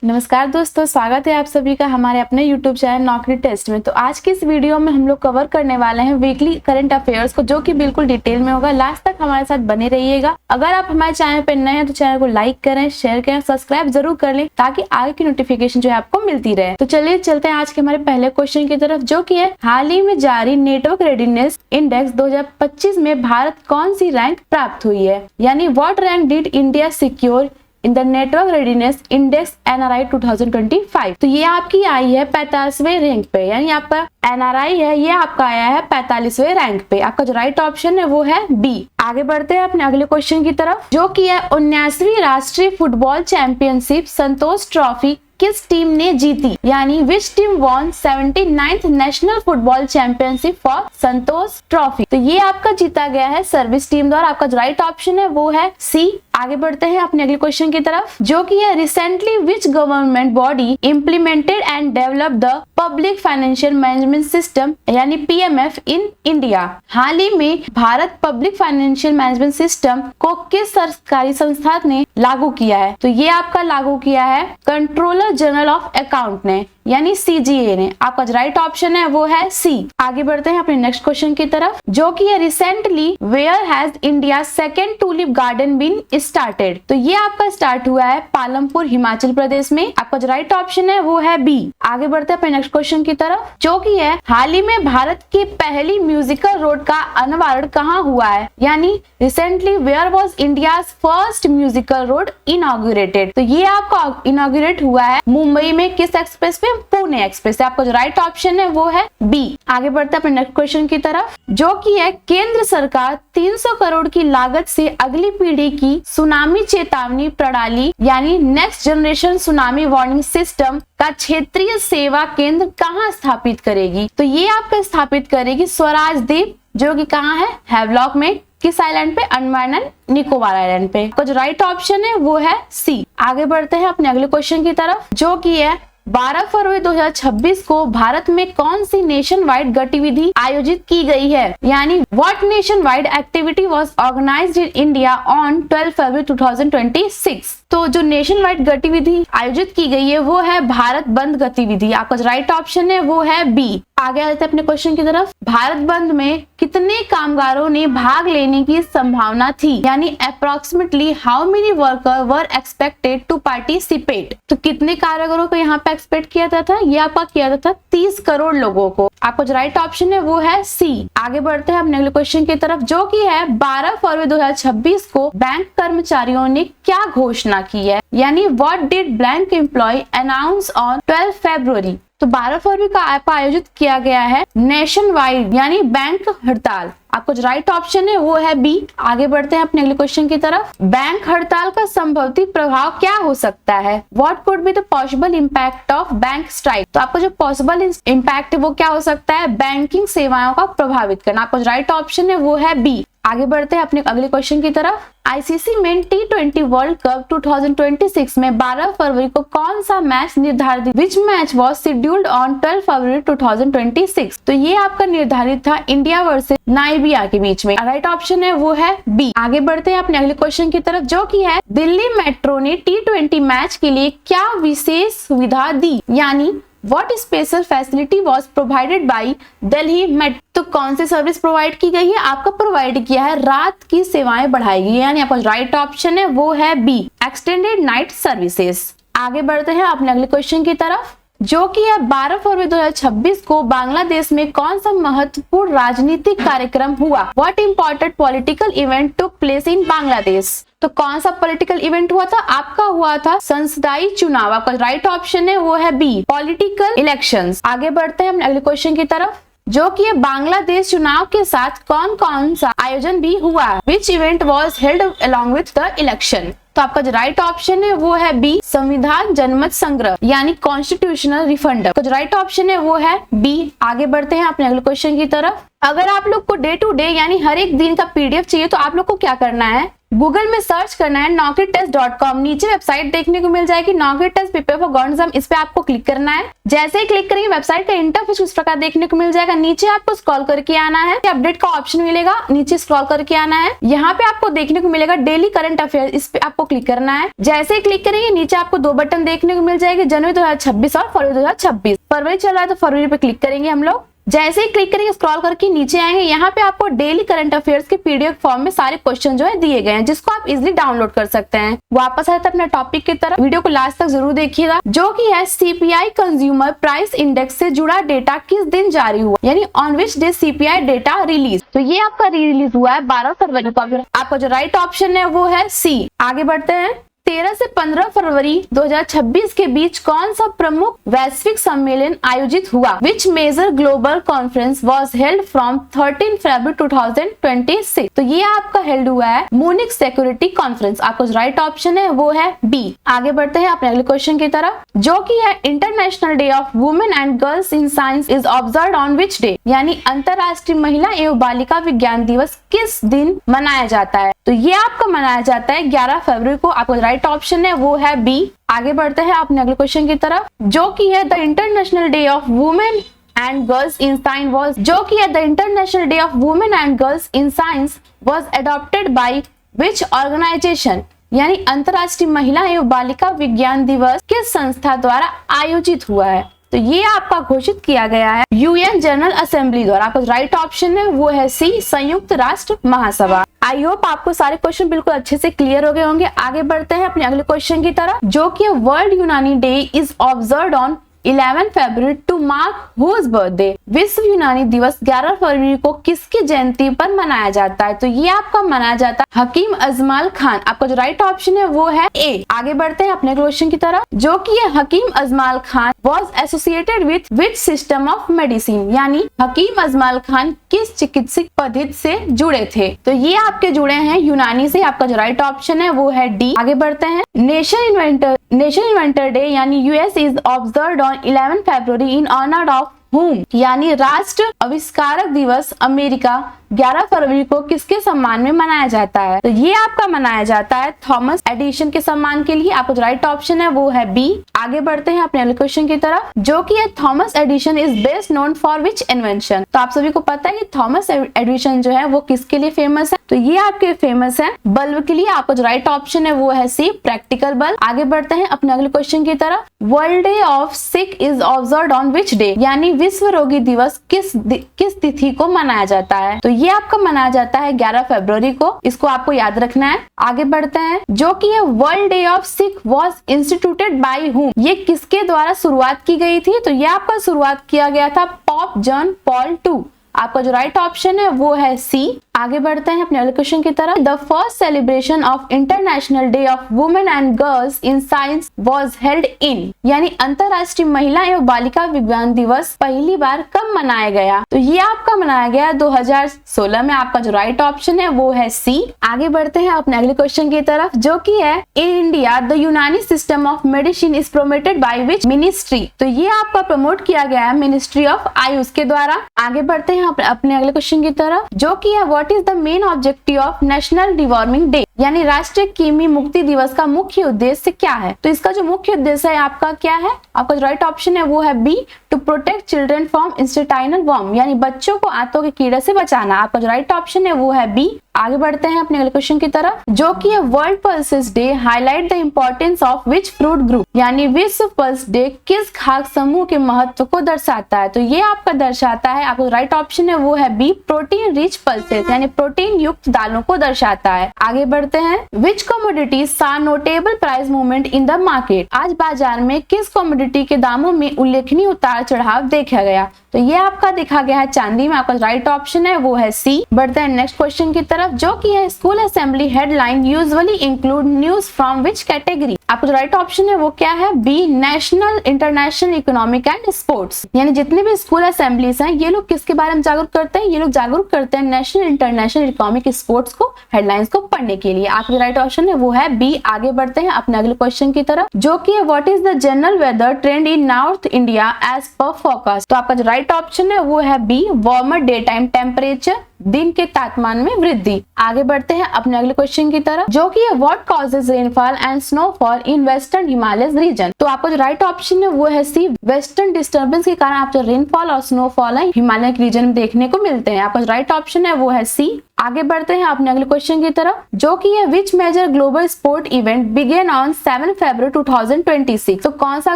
नमस्कार दोस्तों, स्वागत है आप सभी का हमारे अपने YouTube चैनल नौकरी टेस्ट में। तो आज की इस वीडियो में हम लोग कवर करने वाले हैं वीकली करंट अफेयर्स को, जो कि बिल्कुल डिटेल में होगा। लास्ट तक हमारे साथ बने रहिएगा। अगर आप हमारे चैनल पर नए हैं तो चैनल को लाइक करें, शेयर करें, सब्सक्राइब जरूर कर लें ताकि आगे की नोटिफिकेशन जो है आपको मिलती रहे। तो चलिए चलते हैं आज के हमारे पहले क्वेश्चन की तरफ, जो की है हाल ही में जारी नेटवर्क रेडीनेस इंडेक्स 2025 में भारत कौन सी रैंक प्राप्त हुई है, यानी what rank did India secure in the network readiness index NRI 2025। तो ये आपकी आई है 45वें रैंक पे, यानी आपका NRI है ये आपका आया है 45वें रैंक पे। आपका जो राइट ऑप्शन है वो है बी। आगे बढ़ते हैं अपने अगले क्वेश्चन की तरफ, जो कि है 79वीं राष्ट्रीय फुटबॉल चैंपियनशिप संतोष ट्रॉफी किस टीम ने जीती, यानी which team von 79th national football championship for Santosh trophy. तो ये आपका जीता गया है सर्विस टीम द्वारा। आपका जो राइट ऑप्शन है वो है सी। आगे बढ़ते हैं अपने अगले क्वेश्चन की तरफ, जो कि है recently which government body implemented and develop the public financial management system, यानी PMF इन इंडिया। हाल ही में Bharat public financial management system को किस सरकारी संस्था ने लागू किया है? तो ये आपका लागू किया है कंट्रोलर जनरल ऑफ अकाउंट ने, यानी CGA ने। आपका जो राइट ऑप्शन है वो है सी। आगे बढ़ते हैं अपने नेक्स्ट क्वेश्चन की तरफ, जो कि है recently where has India second tulip garden been started. तो ये आपका स्टार्ट हुआ है पालमपुर हिमाचल प्रदेश में। आपका जो राइट ऑप्शन है वो है बी। आगे बढ़ते हैं अपने नेक्स्ट क्वेश्चन की तरफ, जो कि है हाल ही में भारत की पहली म्यूजिकल रोड का अनावरण कहाँ हुआ है, यानी recently where was India first musical road inaugurated. तो ये आपका इनॉग्रेट हुआ है मुंबई में किस एक्सप्रेस पे? पुणे एक्सप्रेस। आपका जो राइट ऑप्शन है वो है बी। आगे बढ़ते हैं अपने नेक्स्ट क्वेश्चन की तरफ, जो कि है केंद्र सरकार 300 करोड़ की लागत से अगली पीढ़ी की सुनामी चेतावनी प्रणाली, यानी next generation tsunami warning system का क्षेत्रीय सेवा केंद्र कहाँ स्थापित करेगी? तो ये आपका स्थापित करेगी स्वराज द्वीप, जो कि कहाँ है? हैवलॉक में। किस आइलैंड पे? अंडमान एंड निकोबार आइलैंड पे। आपका जो राइट ऑप्शन है वो है सी। आगे बढ़ते हैं अपने अगले क्वेश्चन की तरफ, जो कि है 12 फरवरी 2026 को भारत में कौन सी नेशन वाइड गतिविधि आयोजित की गई है, यानी what nationwide activity was organized in India on 12 February 2026। तो जो नेशन वाइड गतिविधि आयोजित की गई है वो है भारत बंद गतिविधि। आपका जो राइट ऑप्शन है वो है बी। आगे आते हैं अपने क्वेश्चन की तरफ, भारत बंद में कितने कामगारों ने भाग लेने की संभावना थी, यानी approximately how many worker were expected to participate. तो कितने कामगारों को यहाँ पे एक्सपेक्ट किया जाता था? ये आपका किया जाता था 30 करोड़ लोगों को। आपका जो राइट ऑप्शन है वो है सी। आगे बढ़ते हैं अपने अगले क्वेश्चन की तरफ, जो कि है 12 फरवरी 2026 को बैंक कर्मचारियों ने क्या घोषणा की है, यानी what did bank employ announce on 12 February. तो 12 फरवरी का आयोजित किया गया है नेशन वाइड, यानी बैंक हड़ताल। आपको जो राइट ऑप्शन है वो है बी। आगे बढ़ते हैं अपने अगले क्वेश्चन की तरफ, बैंक हड़ताल का संभावित प्रभाव क्या हो सकता है? What could be the possible impact of bank strike. तो आपको जो पॉसिबल इम्पैक्ट है वो क्या हो सकता है? बैंकिंग सेवाओं का प्रभावित करना। आपको जो राइट ऑप्शन है वो है बी। आगे बढ़ते हैं अपने अगले क्वेश्चन की तरफ, ICC main T20 world cup 2026 में 12 फरवरी को कौन सा मैच निर्धारित? विच match was scheduled on 12 February 2026। तो ये आपका निर्धारित था इंडिया वर्सेस नाइजीरिया के बीच में। राइट ऑप्शन है वो है बी। आगे बढ़ते हैं अपने अगले क्वेश्चन की तरफ, जो कि है दिल्ली मेट्रो ने T20 मैच के लिए क्या विशेष सुविधा दी, यानी What special facility was provided by Delhi Metro। तो कौन सी सर्विस प्रोवाइड की गई है? आपका प्रोवाइड किया है रात की सेवाएं बढ़ाई गई, यानी आपका राइट ऑप्शन है वो है बी, एक्सटेंडेड नाइट सर्विसेज। आगे बढ़ते हैं अपने अगले क्वेश्चन की तरफ, जो कि है 12 फरवरी 2026 को बांग्लादेश में कौन सा महत्वपूर्ण राजनीतिक कार्यक्रम हुआ? What important political event took place in Bangladesh. तो कौन सा पॉलिटिकल इवेंट हुआ था? आपका हुआ था संसदीय चुनाव। आपका राइट ऑप्शन है वो है बी, पॉलिटिकल इलेक्शंस। आगे बढ़ते हैं अपने अगले क्वेश्चन की तरफ, जो कि बांग्लादेश चुनाव के साथ कौन कौन सा आयोजन भी हुआ है? Which event was held along with the election. तो आपका जो राइट ऑप्शन है वो है बी, संविधान जनमत संग्रह, यानी कॉन्स्टिट्यूशनल रिफरेंडम। तो जो राइट ऑप्शन है वो है बी। आगे बढ़ते हैं अपने अगले क्वेश्चन की तरफ, अगर आप लोग को डे टू डे यानी हर एक दिन का PDF चाहिए तो आप लोग को क्या करना है? गूगल में सर्च करना है naukritest.com, नीचे वेबसाइट देखने को मिल जाएगी नौकरी टेस्ट प्रिपेयर फॉर गवर्नमेंट। इस पे आपको क्लिक करना है। जैसे ही क्लिक करेंगे वेबसाइट का इंटरफेस उस प्रकार देखने को मिल जाएगा। नीचे आपको स्क्रॉल करके आना है, अपडेट का ऑप्शन मिलेगा, नीचे स्क्रॉल करके आना है। यहाँ पे आपको देखने को मिलेगा डेली करंट अफेयर, इस पे आपको क्लिक करना है। जैसे ही क्लिक करेंगे नीचे आपको दो बटन देखने को मिल जाएंगे, जनवरी 2026 और फरवरी 2026। फरवरी चल रहा है तो फरवरी पे क्लिक करेंगे हम लोग। जैसे ही क्लिक करेंगे स्क्रॉल करके नीचे आएंगे, यहाँ पे आपको डेली करंट अफेयर्स के पीडीएफ फॉर्म में सारे क्वेश्चन जो है दिए गए हैं, जिसको आप इजीली डाउनलोड कर सकते हैं। वापस आते हैं अपने टॉपिक की तरफ, वीडियो को लास्ट तक जरूर देखिएगा। जो कि है सीपीआई कंज्यूमर प्राइस इंडेक्स से जुड़ा डेटा किस दिन जारी हुआ, यानी on which day CPI data release. तो ये आपका रिलीज हुआ है 12 फरवरी को। आपका जो राइट ऑप्शन है वो है सी। आगे बढ़ते हैं। 13 से 15 फरवरी 2026 के बीच कौन सा प्रमुख वैश्विक सम्मेलन आयोजित हुआ? Which major global conference was held from 13 February 2026। तो ये आपका हेल्ड हुआ है म्यूनिख सिक्योरिटी कॉन्फ्रेंस। आपका जो राइट ऑप्शन है वो है बी। आगे बढ़ते हैं अपने अगले क्वेश्चन की तरफ, जो कि है international day of women and girls in science is observed on which day, यानी अंतरराष्ट्रीय महिला एवं बालिका विज्ञान दिवस किस दिन मनाया जाता है? तो ये आपका मनाया जाता है 11 फरवरी को। आपका राइट ऑप्शन है वो है बी। आगे बढ़ते हैं अपने अगले क्वेश्चन की तरफ, जो कि है the international day of women and girls in science was, जो कि है the international day of women and girls in science was adopted by which organization, यानी अंतरराष्ट्रीय महिला एवं बालिका विज्ञान दिवस किस संस्था द्वारा आयोजित हुआ है? तो ये आपका घोषित किया गया है यूएन जनरल असेंबली द्वारा। आपका राइट ऑप्शन है वो है सी, संयुक्त राष्ट्र महासभा। आई होप आपको सारे क्वेश्चन बिल्कुल अच्छे से क्लियर हो गए होंगे। आगे बढ़ते हैं अपने अगले क्वेश्चन की तरफ, जो कि world Unani day is observed on 11 February to mark whose birthday. विश्व यूनानी दिवस 11 फरवरी को किसकी जयंती पर मनाया जाता है? तो ये आपका मनाया जाता है हकीम अजमाल खान। आपका जो राइट ऑप्शन है वो है ए। आगे बढ़ते हैं अपने क्वेश्चन की तरफ, जो कि है Hakim Ajmal Khan was associated with which system of medicine, यानी हकीम अजमाल खान किस चिकित्सक पद्धति से जुड़े थे? तो ये आपके जुड़े हैं यूनानी से। आपका जो राइट ऑप्शन है वो है डी। आगे बढ़ते हैं। नेशनल इन्वेंटर डे यानी US is observed on 11 February in honour of whom, यानी राष्ट्र आविष्कारक दिवस अमेरिका 11 फरवरी को किसके सम्मान में मनाया जाता है? तो ये आपका मनाया जाता है थॉमस एडिसन के सम्मान के लिए। आपका जो राइट ऑप्शन है वो है बी। आगे बढ़ते हैं अपने अगले क्वेश्चन की तरफ, जो कि है Thomas Edison is best known for which invention. तो आप सभी को पता है कि थॉमस एडिसन जो है वो किसके लिए फेमस है? तो ये आपके फेमस है बल्ब के लिए। आपका जो राइट ऑप्शन है वो है सी, प्रैक्टिकल बल्ब। आगे बढ़ते हैं अपने अगले क्वेश्चन की तरफ, world day of sick is observed on which day, यानी विश्व रोगी दिवस किस तिथि को मनाया जाता है? तो ये आपका मनाया जाता है 11 फरवरी को। इसको आपको याद रखना है। आगे बढ़ते हैं, जो कि है world day of sick was instituted by whom, ये किसके द्वारा शुरुआत की गई थी? तो ये आपका शुरुआत किया गया था पोप जॉन पॉल II। आपका जो राइट ऑप्शन है वो है सी। आगे बढ़ते हैं अपने अगले क्वेश्चन की तरफ, the first celebration of international day of women and girls in science was held in, यानी अंतरराष्ट्रीय महिला एवं बालिका विज्ञान दिवस पहली बार कब मनाया गया? तो ये आपका मनाया गया 2016 में। आपका जो राइट ऑप्शन है वो है सी। आगे बढ़ते हैं अपने अगले क्वेश्चन की तरफ, जो कि है इन इंडिया द यूनानी system of medicine is promoted by which ministry. तो ये आपका प्रमोट किया गया है मिनिस्ट्री ऑफ आयुष के द्वारा। आगे बढ़ते हैं अपने अगले क्वेश्चन की तरफ, जो कि है what is the main objective of national deworming day, यानी राष्ट्रीय कृमि मुक्ति दिवस का मुख्य उद्देश्य क्या है? तो इसका जो मुख्य उद्देश्य है आपका क्या है? आपका जो राइट ऑप्शन है वो है B, to protect children from intestinal worm, यानी बच्चों को आंतों के कीड़े से बचाना। आपका जो राइट ऑप्शन है वो है बी। आगे बढ़ते हैं अपने अगले क्वेश्चन की तरफ, जो कि है world pulses day highlight the importance of which fruit group, यानी विश्व पल्स डे किस खाद्य समूह के महत्व को दर्शाता है? तो ये आपका दर्शाता है, आपका राइट ऑप्शन है वो है बी, प्रोटीन रिच पल्सेस, यानी प्रोटीन युक्त दालों को दर्शाता है। आगे बढ़ते हैं, विच कमोडिटीज सा notable price movement in the market, आज बाजार में किस कमोडिटी के दामों में उल्लेखनीय उतार चढ़ाव देखा गया? तो ये आपका देखा गया है चांदी में। आपका राइट ऑप्शन है वो है सी। बढ़ते हैं नेक्स्ट क्वेश्चन की तरफ, जो कि है school assembly headline usually include news from which category. आपका जो राइट ऑप्शन है वो क्या है? B, national, international, economic and sports, यानी जितने भी स्कूल असेंबलीज हैं ये लोग किसके बारे में जागरूक करते हैं? ये लोग जागरूक करते हैं नेशनल, इंटरनेशनल, इकोनॉमिक, स्पोर्ट्स को, हेडलाइंस को पढ़ने के लिए। आपका राइट ऑप्शन है वो है बी। आगे बढ़ते हैं अपने अगले क्वेश्चन की तरफ, जो कि है what is the general weather trend in north India as per forecast. तो आपका जो राइट ऑप्शन है वो है B, warmer daytime temperature, दिन के तापमान में वृद्धि। आगे बढ़ते हैं अपने अगले क्वेश्चन की तरफ, जो कि है what causes rainfall and snowfall in western Himalaya region. तो आपको जो राइट ऑप्शन है वो है सी, वेस्टर्न डिस्टर्बेंस के कारण आप जो रेनफॉल और स्नोफॉल है हिमालय के रीजन में देखने को मिलते हैं। आपका जो राइट ऑप्शन है वो है सी। आगे बढ़ते हैं अपने अगले क्वेश्चन की तरफ, जो कि है which major global sport event began on 7 February 2026। तो कौन सा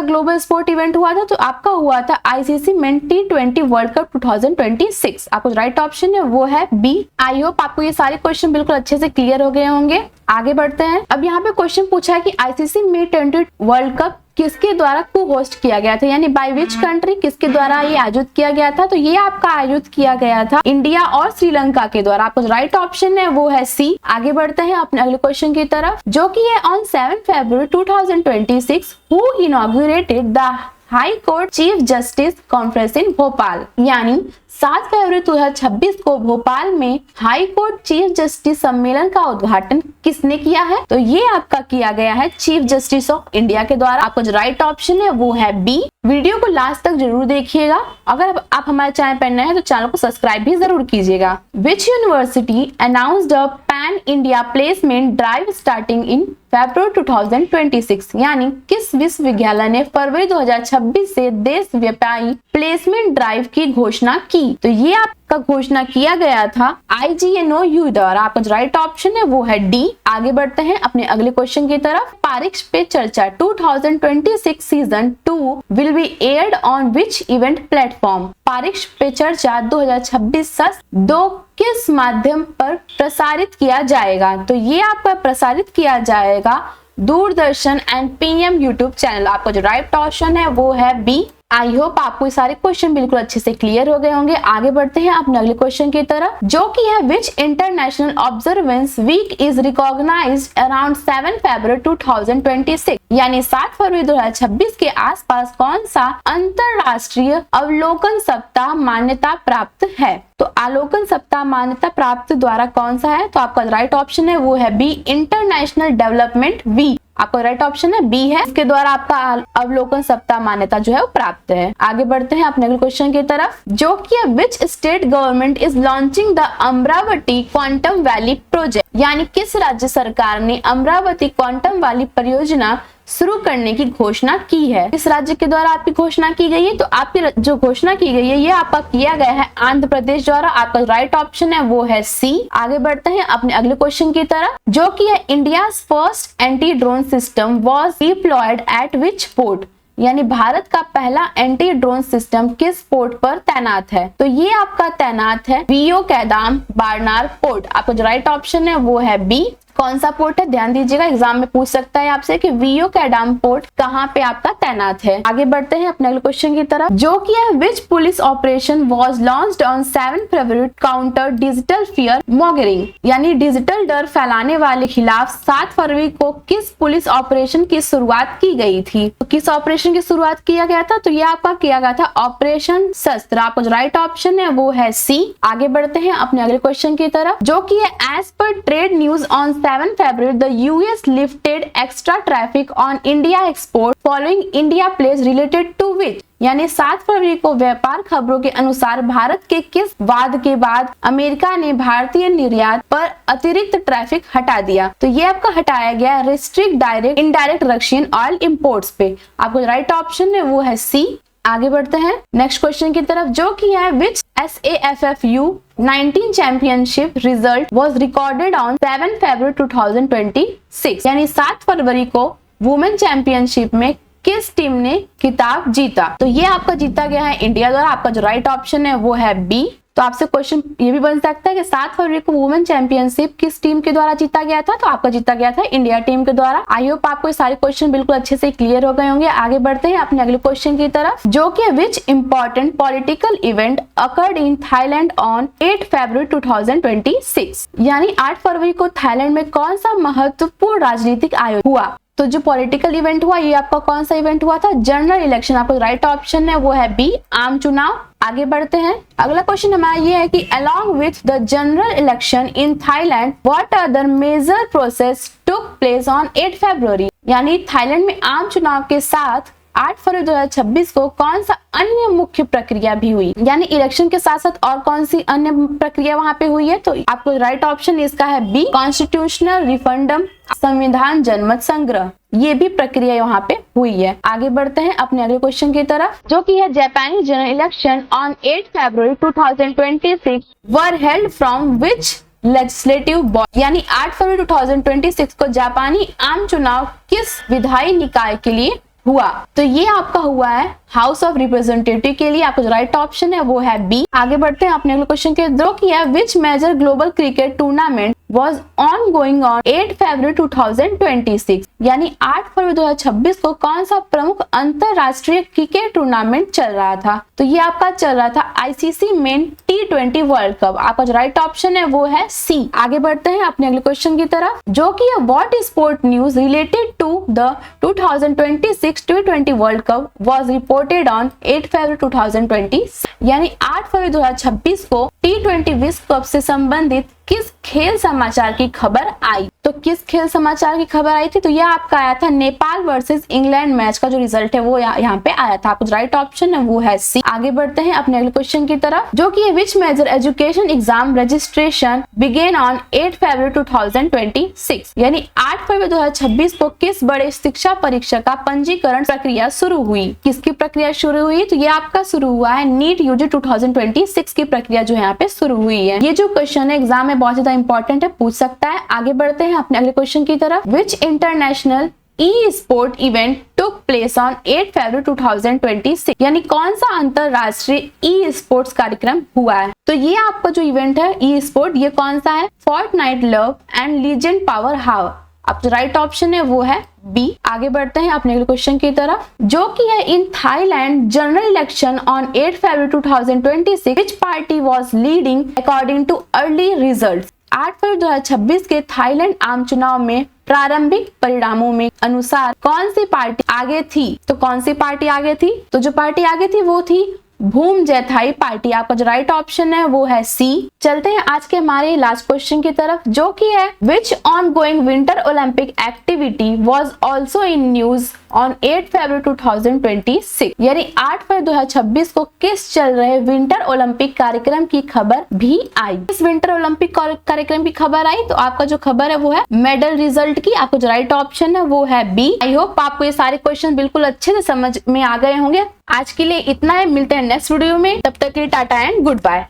ग्लोबल स्पोर्ट इवेंट हुआ था? तो आपका हुआ था ICC main T20 world cup 2026। आपको राइट ऑप्शन है वो है बी। आई होप आपको ये सारे क्वेश्चन बिल्कुल अच्छे से क्लियर हो गए होंगे। आगे बढ़ते हैं। अब यहाँ पे क्वेश्चन पूछा है कि ICC main T20 world cup किसके द्वारा को होस्ट किया गया था, यानी बाय विच कंट्री, किसके द्वारा ये आयोजित किया गया था? तो ये आपका आयोजित किया गया था इंडिया और श्रीलंका के द्वारा। आपका राइट ऑप्शन है वो है सी। आगे बढ़ते हैं अपने अगले क्वेश्चन की तरफ, जो कि है on 7 February 2026 who inaugurated the high court chief justice conference in Bhopal. यानी 7 फरवरी 2026 को भोपाल में हाई कोर्ट चीफ जस्टिस सम्मेलन का उद्घाटन किसने किया है? तो ये आपका किया गया है चीफ जस्टिस ऑफ इंडिया के द्वारा। आपका जो राइट ऑप्शन है वो है बी। वीडियो को लास्ट तक जरूर देखिएगा। अगर आप हमारे चैनल पर नए हैं तो चैनल को सब्सक्राइब भी जरूर कीजिएगा। Which university announced a pan India placement drive starting in February 2026। यानी किस विश्वविद्यालय ने फरवरी 2026 से देशव्यापी प्लेसमेंट ड्राइव की घोषणा की? तो ये आपका घोषणा किया गया था IGNOU द्वारा। आपका जो राइट ऑप्शन है वो है डी। आगे बढ़ते हैं अपने अगले क्वेश्चन की तरफ। परीक्षा पे चर्चा 2026 season 2 will be aired on which event platform. परीक्षा पे चर्चा 2026 2 किस माध्यम पर प्रसारित किया जाएगा? तो ये आपका प्रसारित किया जाएगा Doordarshan and PM YouTube channel. आपका जो राइट ऑप्शन है वो है बी। आई होप आपको ये सारे क्वेश्चन बिल्कुल अच्छे से क्लियर हो गए होंगे। आगे बढ़ते हैं अपने अगले क्वेश्चन की तरफ, जो कि है which international observance week is recognized around 7 February 2026। यानी 7 फरवरी 2026 के आसपास कौन सा अंतरराष्ट्रीय अवलोकन सप्ताह मान्यता प्राप्त है? तो अवलोकन सप्ताह मान्यता प्राप्त द्वारा कौन सा है? तो आपका राइट ऑप्शन है वो है बी, इंटरनेशनल डेवलपमेंट वीक। आपका राइट ऑप्शन है बी है, इसके द्वारा आपका अवलोकन सप्ताह मान्यता जो है वो प्राप्त है। आगे बढ़ते हैं अपने अगले क्वेश्चन की तरफ, जो कि which state government is launching the Amravati quantum valley project. यानी किस राज्य सरकार ने अमरावती क्वांटम वैली परियोजना शुरू करने की घोषणा की है? इस राज्य के द्वारा आपकी घोषणा की गई है? तो आपकी जो घोषणा की गई है ये आपका किया गया है आंध्र प्रदेश द्वारा। आपका राइट ऑप्शन है वो है सी। आगे बढ़ते हैं अपने अगले क्वेश्चन की तरफ, जो कि है India first anti drone system was diploid eight which port. यानी भारत का पहला एंटी ड्रोन सिस्टम किस पोर्ट पर तैनात है? तो ये आपका तैनात है वीओ कैदाम बारनार पोर्ट। आपका जो राइट ऑप्शन है वो है बी। कौन सा पोर्ट है? ध्यान दीजिएगा, एग्जाम में पूछ सकता है आपसे कि वीओ कैदाम पोर्ट कहाँ पे आपका तैनात है। आगे बढ़ते हैं अपने अगले क्वेश्चन की तरफ, जो कि है which police operation was launched on 7 February counter digital fear mongering. यानी डिजिटल डर फैलाने वाले खिलाफ 7 फरवरी को किस पुलिस ऑपरेशन की शुरुआत की गई थी? तो किस ऑपरेशन की शुरुआत किया गया था? तो ये आपका किया गया था ऑपरेशन शस्त्र। आपका जो राइट ऑप्शन है वो है सी। आगे बढ़ते हैं अपने अगले क्वेश्चन की तरफ, जो कि है as per trade news on 7 February, the US lifted extra traffic on India export following India pledge related to which। यानी 7 फरवरी को व्यापार खबरों के अनुसार भारत के किस वाद के बाद अमेरिका ने भारतीय निर्यात पर अतिरिक्त ट्रैफिक हटा दिया? तो ये आपका हटाया गया restrict direct indirect Russian oil imports पे। आपको राइट ऑप्शन है वो है सी। आगे बढ़ते हैं नेक्स्ट क्वेश्चन की तरफ, जो कि है विच SAFFU 19 championship result was recorded on 7 February 2026। यानी 7 फरवरी को वुमेन चैंपियनशिप में किस टीम ने खिताब जीता? तो ये आपका जीता गया है इंडिया द्वारा। आपका जो राइट ऑप्शन है वो है बी। तो आपसे क्वेश्चन ये भी बन सकता है कि 7 फरवरी को वुमेन चैंपियनशिप किस टीम के द्वारा जीता गया था? तो आपका जीता गया था इंडिया टीम के द्वारा। आई होप आपको ये सारे क्वेश्चन बिल्कुल अच्छे से क्लियर हो गए होंगे। आगे बढ़ते हैं अपने अगले क्वेश्चन की तरफ, जो कि which important political event occurred in Thailand on 8 February 2026। यानी 8 फरवरी को थाईलैंड में कौन सा महत्वपूर्ण राजनीतिक आयोजन हुआ? तो जो पॉलिटिकल इवेंट हुआ ये आपका कौन सा इवेंट हुआ था? General election. आपका राइट ऑप्शन है वो है बी, आम चुनाव। आगे बढ़ते हैं, अगला क्वेश्चन हमारा ये है कि along with the general election in Thailand, what other major process took place on 8 February? यानी थाईलैंड में आम चुनाव के साथ 8 फरवरी 2026 को कौन सा अन्य मुख्य प्रक्रिया भी हुई, यानी इलेक्शन के साथ साथ और कौन सी अन्य प्रक्रिया वहां पे हुई है? तो आपको राइट ऑप्शन इसका है बी, कॉन्स्टिट्यूशनल रिफरेंडम, संविधान जनमत संग्रह, ये भी प्रक्रिया वहां पे हुई है। आगे बढ़ते हैं अपने अगले क्वेश्चन की तरफ, जो कि है जापानी general election on 8 February 2026 were held from which legislative body, यानी 8 फरवरी 2026 को जापानी आम चुनाव किस विधायी निकाय के लिए हुआ? तो ये आपका हुआ है हाउस ऑफ रिप्रेजेंटेटिव के लिए। आपका जो राइट ऑप्शन है वो है बी। आगे बढ़ते हैं अपने अगले क्वेश्चन के, जो कि है which major global cricket tournament was ongoing on 8 February 2026, यानी 8 फरवरी 2026 को कौन सा प्रमुख अंतरराष्ट्रीय क्रिकेट टूर्नामेंट चल रहा था? तो ये आपका चल रहा था ICC main T20 world cup. आपका जो राइट ऑप्शन है वो है सी। आगे बढ़ते हैं अपने अगले क्वेश्चन की तरफ, जो कि है what sport news related to the 2026 T20 world cup was reported on 8 February 2026, यानी 8 फरवरी 2026 को T20 विश्व कप से संबंधित किस खेल समाचार की खबर आई? तो किस खेल समाचार की खबर आई थी? तो यह आपका आया था नेपाल वर्सेस इंग्लैंड मैच का जो रिजल्ट है वो यहाँ पे आया था। आपको राइट ऑप्शन है वो है सी। आगे बढ़ते हैं अपने अगले क्वेश्चन की तरफ, जो कि which major education exam registration began on 8 February 2026, यानी 8 फरवरी 2026 को किस बड़े शिक्षा परीक्षा का पंजीकरण प्रक्रिया शुरू हुई? किसकी प्रक्रिया शुरू हुई? तो ये आपका शुरू हुआ है नीट यूजी 2026 की प्रक्रिया जो यहाँ पे शुरू हुई है। ये जो क्वेश्चन है एग्जाम में बहुत ज्यादा इंपॉर्टेंट है, पूछ सकता है। आगे बढ़ते हैं अपने अगले क्वेश्चन की तरफ, विच international E sport event took place on 8 February 2026, यानी कौन सा अंतरराष्ट्रीय ई स्पोर्ट्स कार्यक्रम हुआ है? तो ये आपका जो इवेंट है ई स्पोर्ट, ये कौन सा है? Fortnite love and legend power how. अब जो राइट ऑप्शन है वो है बी। आगे बढ़ते हैं अपने अगले क्वेश्चन की तरफ, जो कि है in Thailand general election on 8 February 2026 which party was leading according too early results. 8 February 2026 के थाईलैंड आम चुनाव में प्रारंभिक परिणामों में अनुसार कौन सी पार्टी आगे थी? तो कौन सी पार्टी आगे थी? तो जो पार्टी आगे थी वो थी भूम जैथाई पार्टी। आपका जो राइट ऑप्शन है वो है सी। चलते हैं आज के हमारे लास्ट क्वेश्चन की तरफ, जो कि है which ongoing winter Olympic activity was also in news on 8 February 2026, यानी 8 फरवरी 2026 को किस चल रहे विंटर ओलंपिक कार्यक्रम की खबर भी आई? इस विंटर ओलंपिक कार्यक्रम की खबर आई, तो आपका जो खबर है वो है मेडल रिजल्ट की। आपको जो राइट ऑप्शन है वो है बी। आई होप आपको ये सारे क्वेश्चन बिल्कुल अच्छे से समझ में आ गए होंगे। आज के लिए इतना है, मिलते हैं नेक्स्ट वीडियो में, तब तक के लिए टाटा एंड गुड बाय।